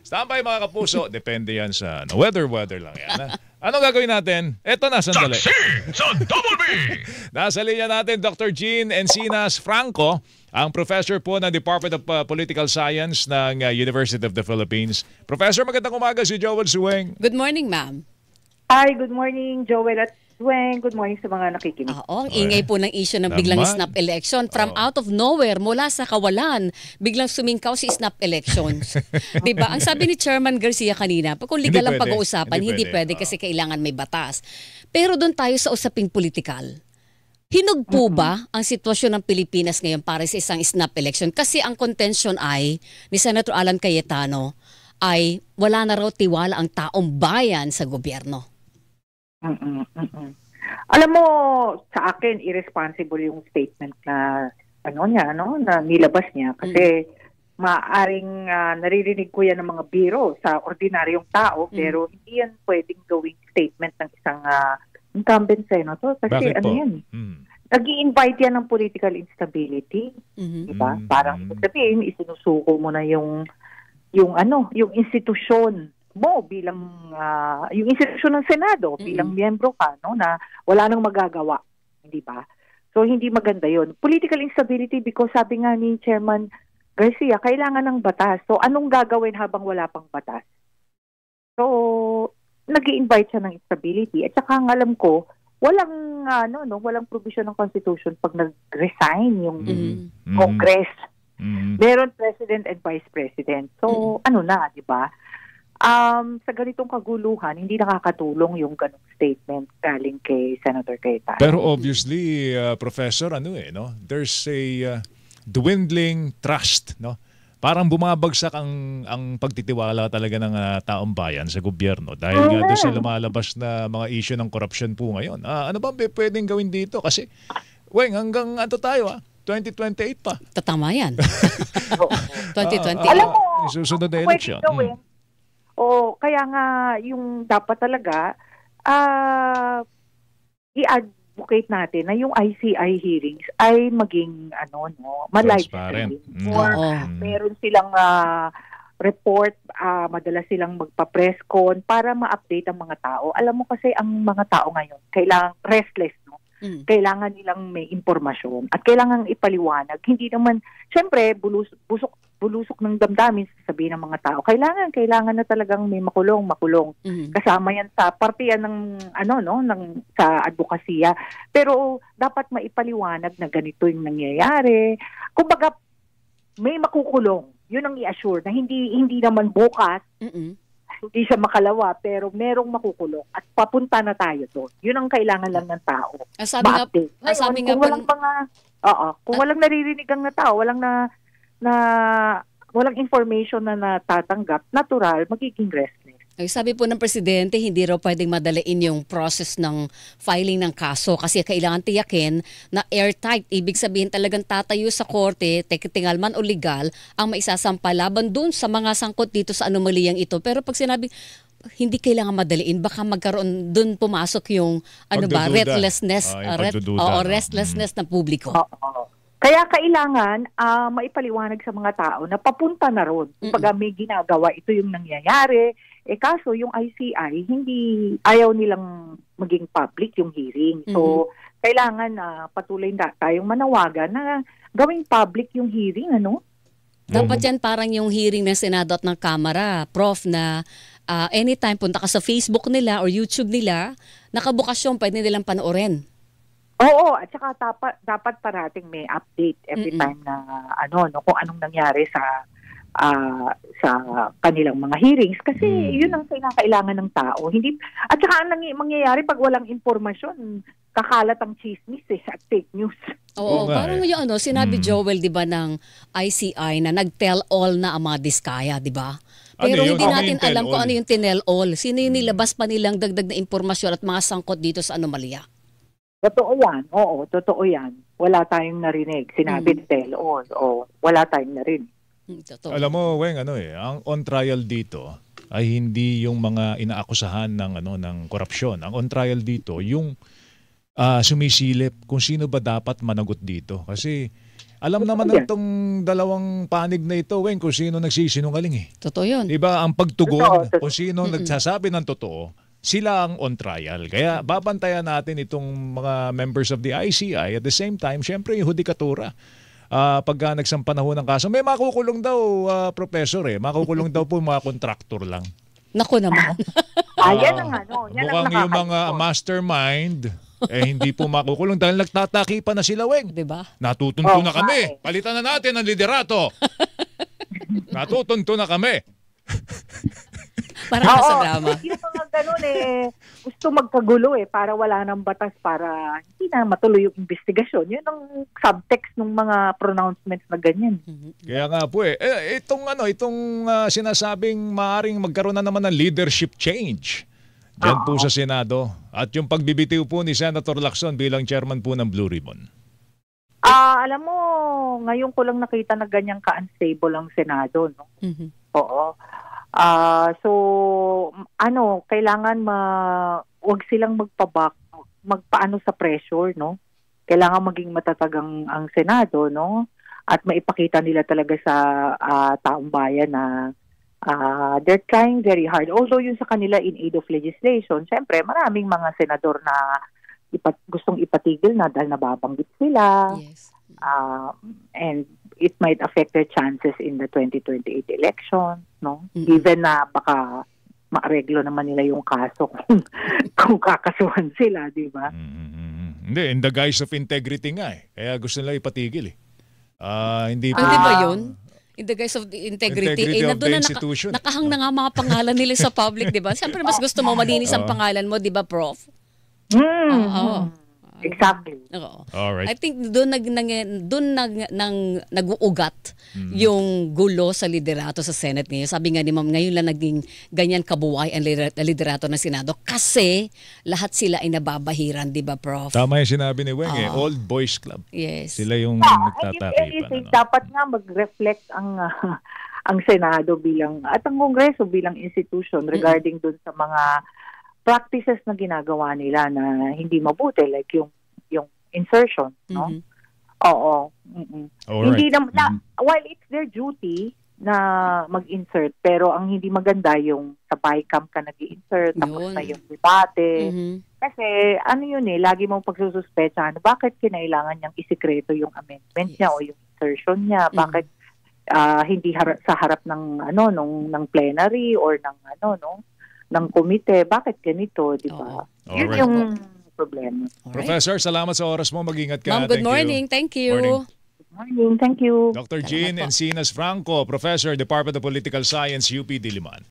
Standby mga kapuso, depende yan sa weather lang yan. Anong gagawin natin? Eto na, sandali. Saksi sa Double B! Nasa linya natin Dr. Jean Encinas Franco, ang professor po ng Department of Political Science ng University of the Philippines. Professor, magandang umaga, si Joel Suweng. Good morning, ma'am. Hi, good morning, Joel at Suweng. Good morning sa mga nakikinig. Ang ingay po ng issue ng biglang snap election. From out of nowhere, mula sa kawalan, biglang sumingkaw si snap elections. Diba? Ang sabi ni Chairman Garcia kanina, kung legal ang pag-uusapan, hindi pwede kasi kailangan may batas. Pero doon tayo sa usaping politikal. Hinog po ba ang sitwasyon ng Pilipinas ngayon para sa isang snap election? Kasi ang contention ay ni Senator Alan Cayetano ay wala na raw tiwala ang taong bayan sa gobyerno. Alam mo, sa akin, irresponsible yung statement na na nilabas niya kasi maaring naririnig ko yan ng mga biro sa ordinaryong tao pero hindi yan pwedeng gawing statement ng isang incumbent senator kasi Bakit po? yan. Nag-i-invite yan ng political instability. Diba? Parang sabihin, isinusuko mo na yung institusyon mo bilang yung institusyon ng Senado bilang miyembro ka na wala nang magagawa, hindi ba? So hindi maganda 'yon. Political instability because sabi nga ni Chairman Garcia, kailangan ng batas. So anong gagawin habang wala pang batas? So nag-i-invite siya ng instability at saka ang alam ko walang walang provision ng Constitution pag nag-resign yung Congress. Meron President and Vice President. So di ba? Sa ganitong kaguluhan, hindi nakakatulong yung ganong statement galing kay Senator Cayetano. Pero obviously, Professor, there's a dwindling trust, no? Parang bumabagsak ang pagtitiwala talaga ng taong bayan sa gobyerno dahil nga doon sa lumalabas na mga issue ng corruption po ngayon. Ano ba pwedeng gawin dito? Kasi, hanggang 2028 pa. Tatama yan. 2028. Alam mo, susunod na election. Kaya nga yung dapat talaga i-advocate natin na yung ICI hearings ay maging ma-live stream. Meron silang report, madalas silang magpa-press con para ma-update ang mga tao. Alam mo kasi ang mga tao ngayon, kailangan restless, kailangan nilang may impormasyon at kailangan ipaliwanag. Hindi naman, syempre, bulusok ng damdamin sasabihin ng mga tao. Kailangan na talagang may makulong. Kasama yan sa partiyan ng sa advokasya. Pero dapat maipaliwanag na ganito yung nangyayari. Kumbaga may makukulong. Yun ang i-assure na hindi naman bukas. Hindi siya makalawa pero merong makukulong at papunta na tayo doon. Yun ang kailangan lang ng tao. Kung walang naririnig ang tao, walang information na natatanggap, natural, magiging restless. Sabi po ng Presidente, hindi raw pwedeng madalain yung process ng filing ng kaso kasi kailangan tiyakin na airtight. Ibig sabihin talagang tatayo sa korte, tingal man o legal, ang maisasampa laban dun sa mga sangkot dito sa anomaliyang ito. Pero pag sinabi, hindi kailangan madaliin, baka magkaroon dun pumasok yung restlessness ng publiko. Kaya kailangan maipaliwanag sa mga tao na papunta na ron. Kumbaga may ginagawa, ito yung nangyayari. Kaso yung ICI, ayaw nilang maging public yung hearing. So, kailangan patuloy na tayong manawagan na gawing public yung hearing, Dapat yan parang yung hearing ng Senado at ng Kamara, Prof, na anytime punta ka sa Facebook nila or YouTube nila, nakabukas yung pwede nilang panoorin. Oo, at saka dapat parating may update every time na kung anong nangyari sa kanilang mga hearings kasi yun ang kailangan ng tao. At saka ang mangyayari pag walang impormasyon, kakalat ang chismis at fake news. Oo, parang yung sinabi Joel 'di ba ng ICI na nag-tell all na ang mga diskaya, 'di ba? Pero hindi natin alam kung ano yung tinell all. Sino yung nilabas pa nilang dagdag na impormasyon at mga sangkot dito sa anomalya? Totoo yan. Oo, totoo yan. Wala tayong narinig. Sinabi tell all. Wala tayong narinig. Alam mo, Weng, ang on trial dito ay hindi yung mga inaakusahan ng korupsyon. Ang on trial dito yung sumisilip kung sino ba dapat managot dito. Kasi Alam naman ng itong dalawang panig na ito, Weng, kung sino nagsisinungaling eh. Totoo yun. Diba, ang pagtugon Totoo. kung sino nagsasabi ng totoo, sila ang on trial. Kaya babantayan natin itong mga members of the ICI. At the same time, syempre yung hudikatura. Pagka nagsampa na ho ng kaso, may makukulong daw, Professor eh. Makukulong daw po mga kontraktor lang. Naku naman. Yan ang yan ang Mukhang yung mga mastermind, hindi po makukulong dahil nagtatakipan na sila, Weng. Diba? Natutunto na kami. Palitan na natin ang liderato. Natutunto na kami. Parang sa drama. Yung mga ganun gusto magkagulo para wala ng batas para hindi na matuloy yung investigasyon. Yun ang subtext ng mga pronouncements na ganyan. Kaya nga po itong sinasabing maaring magkaroon na naman ng leadership change dyan po sa Senado. At yung pagbibitiw po ni Senator Lacson bilang chairman po ng Blue Ribbon. Alam mo, ngayon ko lang nakita na ganyang ka-unstable ang Senado, no? Oo. So, kailangan wag silang magpaano sa pressure, no? Kailangan maging matatag ang Senado, no? At maipakita nila talaga sa taong bayan na they're trying very hard. Although yun sa kanila in aid of legislation, syempre maraming mga senador na gustong ipatigil na dahil nababanggit sila. Yes. And it might affect their chances in the 2028 election, no? Given na baka maareglo naman nila yung kaso kung kakasuhan sila, di ba? Hindi, in the guise of integrity nga Kaya gusto nila ipatigil Hindi po. Pwede ba yun? In the guise of the integrity of the na institution. nakahang na nga mga pangalan nila sa public, di ba? Siyempre mas gusto mo malinis ang pangalan mo, di ba, Prof? Oo. Exactly. Oo. Alright. I think doon nag-uugat yung gulo sa liderato sa Senate ngayon. Sabi nga ni Ma'am, ngayon lang naging ganyan kabuway ang liderato ng Senado kasi lahat sila ay nababahiran, di ba, Prof? Tama yung sinabi ni Weng Old Boys Club. Yes. Sila yung If nagtatakipan. anything, dapat nga mag-reflect ang Senado at ang Kongreso bilang institution regarding dun sa mga practices na ginagawa nila na hindi mabuti, like yung insertion, no? Oo. Hindi while it's their duty na mag-insert, pero ang hindi maganda yung sa BICAM ka nag-i-insert, tapos na yung debate. Kasi lagi mong pagsususpechahan, bakit kinailangan niyang isikreto yung amendment niya o yung insertion niya? Bakit hindi sa harap ng ng plenary or ng komite, bakit ganito, di ba? Yun yung problema. Professor, salamat sa oras mo. Mag-ingat ka. Ma'am, good morning. Thank you. Good morning. Thank you. Dr. Jean Encinas Franco, Professor, Department of Political Science, UP Diliman.